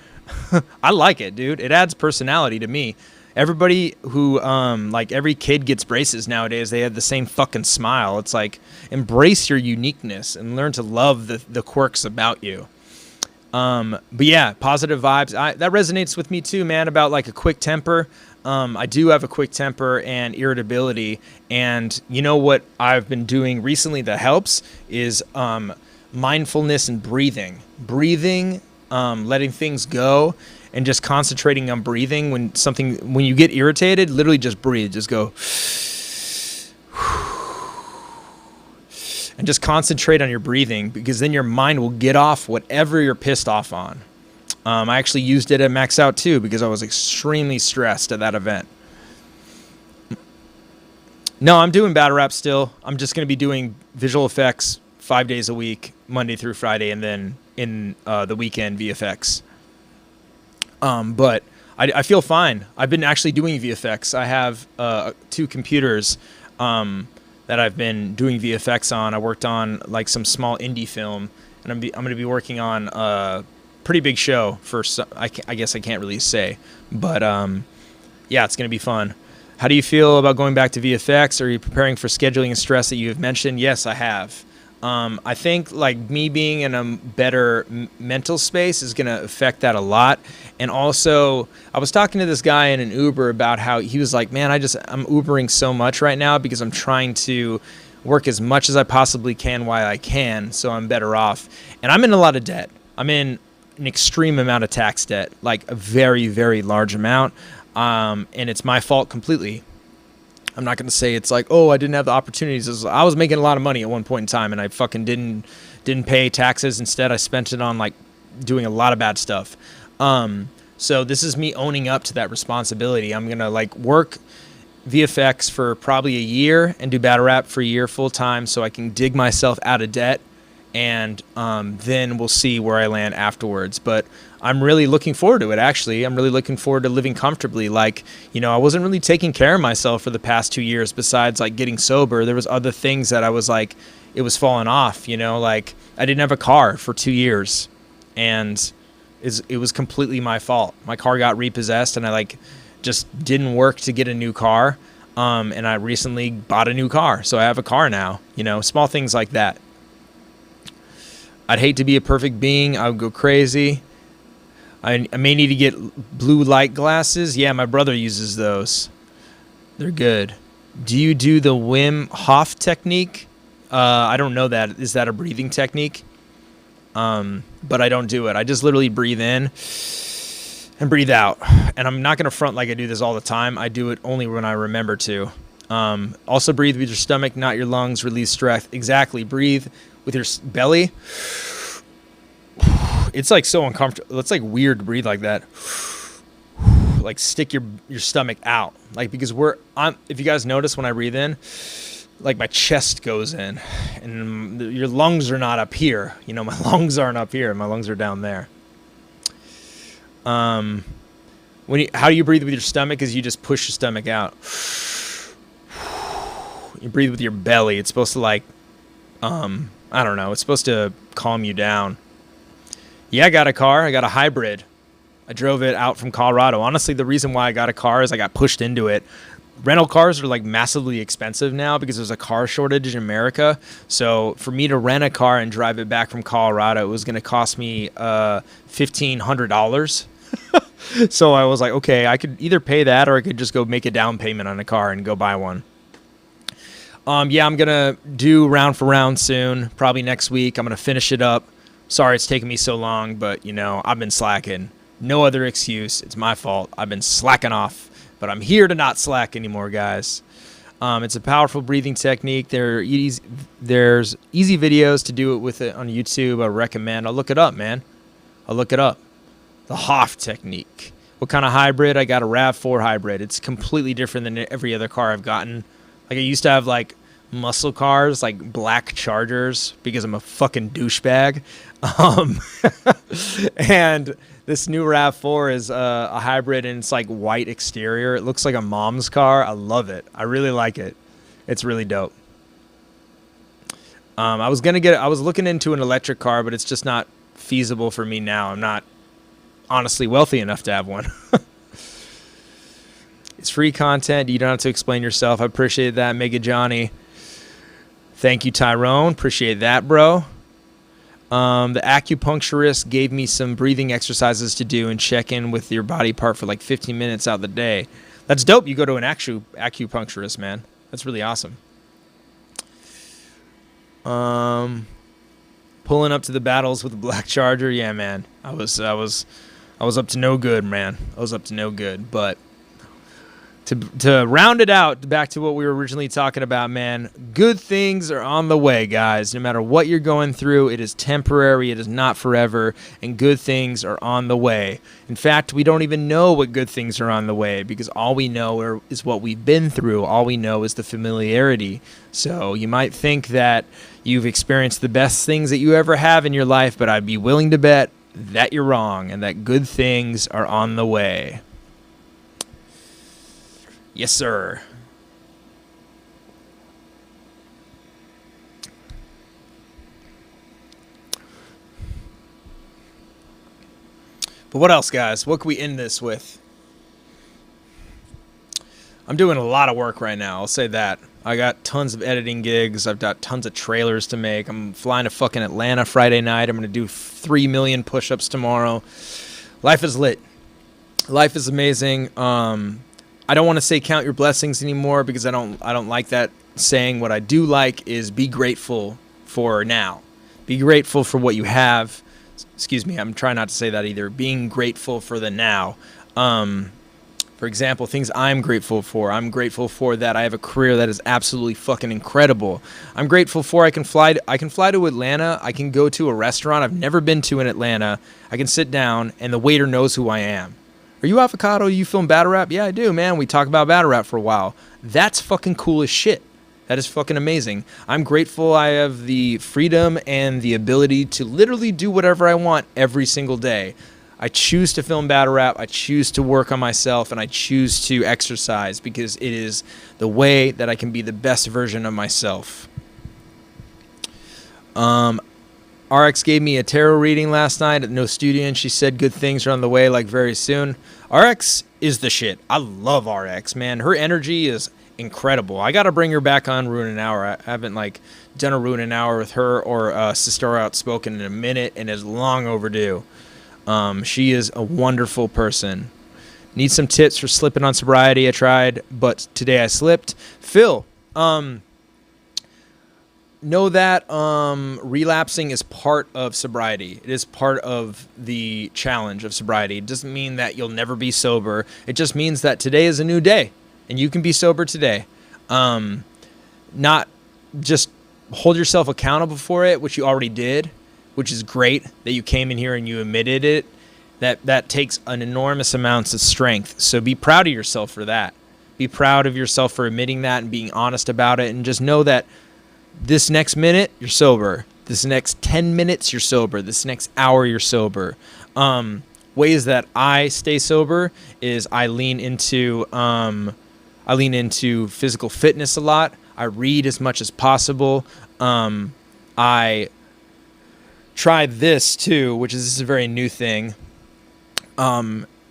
I like it, dude. It adds personality to me. Everybody who, like every kid gets braces nowadays, they have the same fucking smile. It's like, embrace your uniqueness and learn to love the quirks about you. But yeah, positive vibes. That resonates with me too, man, about like a quick temper. I do have a quick temper and irritability. And you know what I've been doing recently that helps is mindfulness and breathing. Breathing, letting things go. And just concentrating on breathing when you get irritated, literally just breathe. Just go. And just concentrate on your breathing, because then your mind will get off whatever you're pissed off on. I actually used it at Max Out too, because I was extremely stressed at that event. No, I'm doing battle rap still. I'm just going to be doing visual effects 5 days a week, Monday through Friday, and then in the weekend VFX. But I feel fine. I've been actually doing VFX. I have 2 computers that I've been doing VFX on. I worked on like some small indie film, and I'm going to be working on a pretty big show for. I guess I can't really say, but yeah, it's going to be fun. How do you feel about going back to VFX? Are you preparing for scheduling and stress that you have mentioned? Yes, I have. I think like me being in a better mental space is going to affect that a lot. And also, I was talking to this guy in an Uber about how he was like, man, I'm Ubering so much right now because I'm trying to work as much as I possibly can while I can, so I'm better off. And I'm in a lot of debt. I'm in an extreme amount of tax debt, like a very, very large amount. And it's my fault completely. I'm not going to say it's like, oh, I didn't have the opportunities. I was making a lot of money at one point in time, and I fucking didn't pay taxes. Instead, I spent it on like doing a lot of bad stuff. So this is me owning up to that responsibility. I'm going to like work VFX for probably a year and do battle rap for a year full time so I can dig myself out of debt, and then we'll see where I land afterwards. But I'm really looking forward to it, actually. I'm really looking forward to living comfortably. Like, you know, I wasn't really taking care of myself for the past 2 years besides, like, getting sober. There was other things that I was, like, it was falling off, you know? Like, I didn't have a car for 2 years, and it was completely my fault. My car got repossessed, and I, like, just didn't work to get a new car, and I recently bought a new car, so I have a car now, you know? Small things like that. I'd hate to be a perfect being. I would go crazy. I may need to get blue light glasses. Yeah, my brother uses those. They're good. Do you do the Wim Hof technique? I don't know that. Is that a breathing technique? But I don't do it. I just literally breathe in and breathe out. And I'm not going to front like I do this all the time. I do it only when I remember to. Also breathe with your stomach, not your lungs. Release stress. Exactly. Breathe with your belly. It's like so uncomfortable. It's like weird to breathe like that. Like stick your stomach out. Like, because if you guys notice when I breathe in, like my chest goes in, and your lungs are not up here. You know, my lungs aren't up here. My lungs are down there. How do you breathe with your stomach? Is you just push your stomach out. You breathe with your belly. It's supposed to like, I don't know. It's supposed to calm you down. Yeah, I got a car. I got a hybrid. I drove it out from Colorado. Honestly, the reason why I got a car is I got pushed into it. Rental cars are like massively expensive now because there's a car shortage in America. So for me to rent a car and drive it back from Colorado, it was going to cost me $1,500. So I was like, okay, I could either pay that or I could just go make a down payment on a car and go buy one. Yeah, I'm going to do round for round soon, probably next week. I'm going to finish it up. Sorry it's taking me so long, but, you know, I've been slacking. No other excuse. It's my fault. I've been slacking off, but I'm here to not slack anymore, guys. It's a powerful breathing technique. There's easy videos to do it with it on YouTube. I recommend. I'll look it up, man. I'll look it up. The Hof technique. What kind of hybrid? I got a RAV4 hybrid. It's completely different than every other car I've gotten. Like, I used to have, like, muscle cars, like black Chargers, because I'm a fucking douchebag. And this new RAV4 is a hybrid, and it's like white exterior. It looks like a mom's car. I love it. I really like it. It's really dope. I was looking into an electric car, but it's just not feasible for me now. I'm not honestly wealthy enough to have one. It's free content. You don't have to explain yourself. I appreciate that, Mega Johnny. Thank you, Tyrone. Appreciate that, bro. The acupuncturist gave me some breathing exercises to do and check in with your body part for like 15 minutes out of the day. That's dope. You go to an acupuncturist, man. That's really awesome. Pulling up to the battles with the Black Charger. Yeah, man. I was up to no good, man. I was up to no good, but To round it out, back to what we were originally talking about, man, good things are on the way, guys. No matter what you're going through, it is temporary, it is not forever, and good things are on the way. In fact, we don't even know what good things are on the way because all we know is what we've been through. All we know is the familiarity. So you might think that you've experienced the best things that you ever have in your life, but I'd be willing to bet that you're wrong and that good things are on the way. Yes, sir. But what else, guys? What can we end this with? I'm doing a lot of work right now. I'll say that. I got tons of editing gigs. I've got tons of trailers to make. I'm flying to fucking Atlanta Friday night. I'm going to do 3 million push-ups tomorrow. Life is lit. Life is amazing. I don't want to say count your blessings anymore because I don't like that saying. What I do like is be grateful for now. Be grateful for what you have. Excuse me, I'm trying not to say that either. Being grateful for the now. For example, things I'm grateful for. I'm grateful for that I have a career that is absolutely fucking incredible. I'm grateful for I can fly to Atlanta. I can go to a restaurant I've never been to in Atlanta. I can sit down and the waiter knows who I am. Are you Avocado? You film battle rap? Yeah, I do, man. We talk about battle rap for a while. That's fucking cool as shit. That is fucking amazing. I'm grateful I have the freedom and the ability to literally do whatever I want every single day. I choose to film battle rap. I choose to work on myself, and I choose to exercise because it is the way that I can be the best version of myself. RX gave me a tarot reading last night at No Studio, and she said good things are on the way, like very soon. RX is the shit. I love RX, man. Her energy is incredible. I got to bring her back on Ruin an Hour. I haven't done a Ruin an Hour with her or Sister Outspoken in a minute, and is long overdue. She is a wonderful person. Need some tips for slipping on sobriety. I tried, but today I slipped. Phil, know that relapsing is part of sobriety. It is part of the challenge of sobriety. It doesn't mean that you'll never be sober. It just means that today is a new day, and you can be sober today. Not just hold yourself accountable for it, which you already did, which is great that you came in here and you admitted it. That takes an enormous amounts of strength. So be proud of yourself for that. Be proud of yourself for admitting that and being honest about it, and just know that this next minute, you're sober. This next 10 minutes, you're sober. This next hour, you're sober. Ways that I stay sober is I lean into physical fitness a lot. I read as much as possible. I tried this too, which is a very new thing,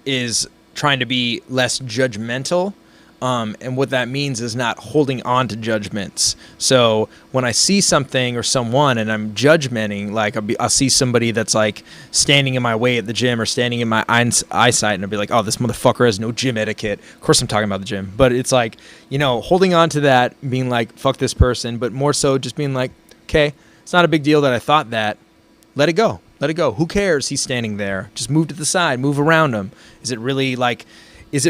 is trying to be less judgmental. And what that means is not holding on to judgments. So when I see something or someone and I'm judgmenting, I'll see somebody that's standing in my way at the gym or standing in my eyesight, and I'll be like, oh, this motherfucker has no gym etiquette. Of course I'm talking about the gym, but it's holding on to that, being like, fuck this person, but more so just being like, okay, it's not a big deal that I thought that. Let it go. Let it go. Who cares? He's standing there. Just move to the side, move around him. Is it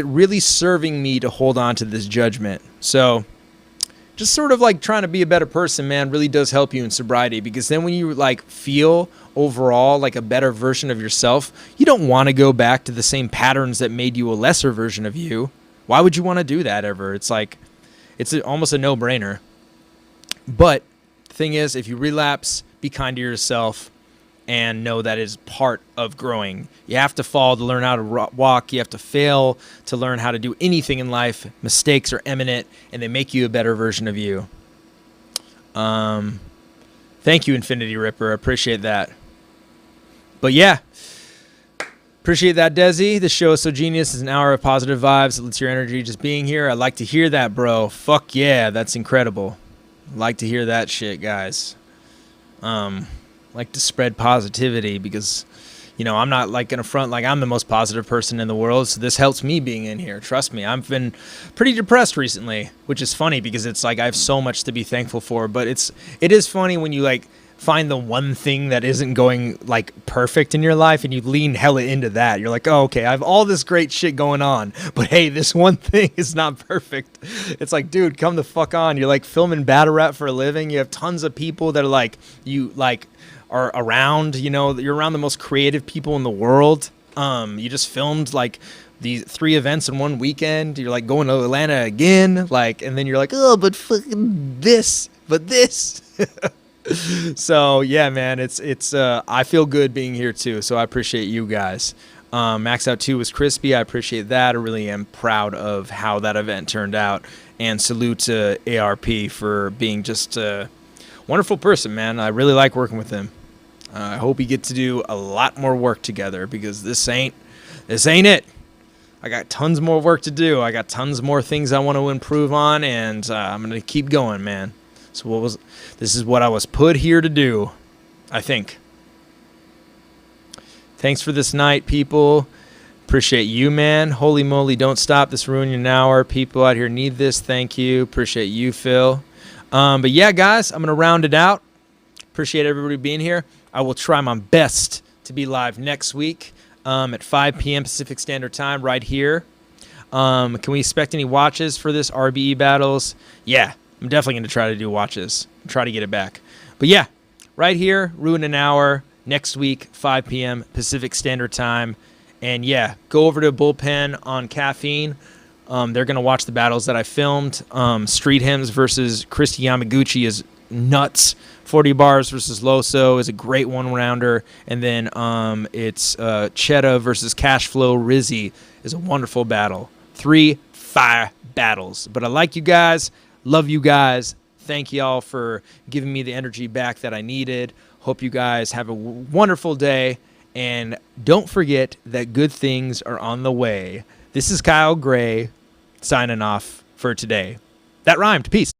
really serving me to hold on to this judgment? So just sort of trying to be a better person, man, really does help you in sobriety, because then when you feel overall like a better version of yourself, you don't want to go back to the same patterns that made you a lesser version of you. Why would you want to do that ever? It's almost a no-brainer. But the thing is, if you relapse, be kind to yourself. And know that is part of growing. You have to fall to learn how to walk. You have to fail to learn how to do anything in life. Mistakes are imminent, and they make you a better version of you. Thank you, Infinity Ripper. I appreciate that. But yeah, appreciate that, Desi. The show is so genius. It's an hour of positive vibes. It lets your energy just being here. I like to hear that, bro. Fuck yeah, that's incredible. I like to hear that shit, guys. Like to spread positivity because, I'm not gonna front I'm the most positive person in the world. So this helps me being in here. Trust me, I've been pretty depressed recently, which is funny because it's I have so much to be thankful for. But it is funny when you find the one thing that isn't going like perfect in your life, and you lean hella into that. You're like, oh, okay, I have all this great shit going on, but hey, this one thing is not perfect. It's like, dude, come the fuck on. You're like filming battle rap for a living. You have tons of people that are like, you like are around, you know, you're around the most creative people in the world. You just filmed like these 3 events in one weekend. You're like going to Atlanta again, like, and then you're like, oh, but fucking this, but this. So yeah, man, it's I feel good being here too. So I appreciate you guys. Max Out 2 was crispy. I appreciate that. I really am proud of how that event turned out. And salute to ARP for being just a wonderful person, man. I really like working with him. I hope we get to do a lot more work together, because this ain't it. I got tons more work to do. I got tons more things I want to improve on, and I'm going to keep going, man. So this is what I was put here to do, I think. Thanks for this night, people. Appreciate you, man. Holy moly, don't stop. This ruined an hour. People out here need this. Thank you. Appreciate you, Phil. But yeah, guys, I'm going to round it out. Appreciate everybody being here. I will try my best to be live next week at 5 p.m. Pacific Standard Time right here. Can we expect any watches for this RBE battles? Yeah, I'm definitely going to try to do watches. Try to get it back. But yeah, right here, ruin an hour, next week, 5 p.m. Pacific Standard Time. And yeah, go over to Bullpen on Caffeine. They're going to watch the battles that I filmed. Street Hymns versus Christy Yamaguchi is nuts. 40 Bars versus Loso is a great one-rounder. And then it's Chetta versus Cashflow Rizzy is a wonderful battle. 3 fire battles. But I like you guys. Love you guys. Thank y'all for giving me the energy back that I needed. Hope you guys have a wonderful day. And don't forget that good things are on the way. This is Kyle Gray signing off for today. That rhymed. Peace.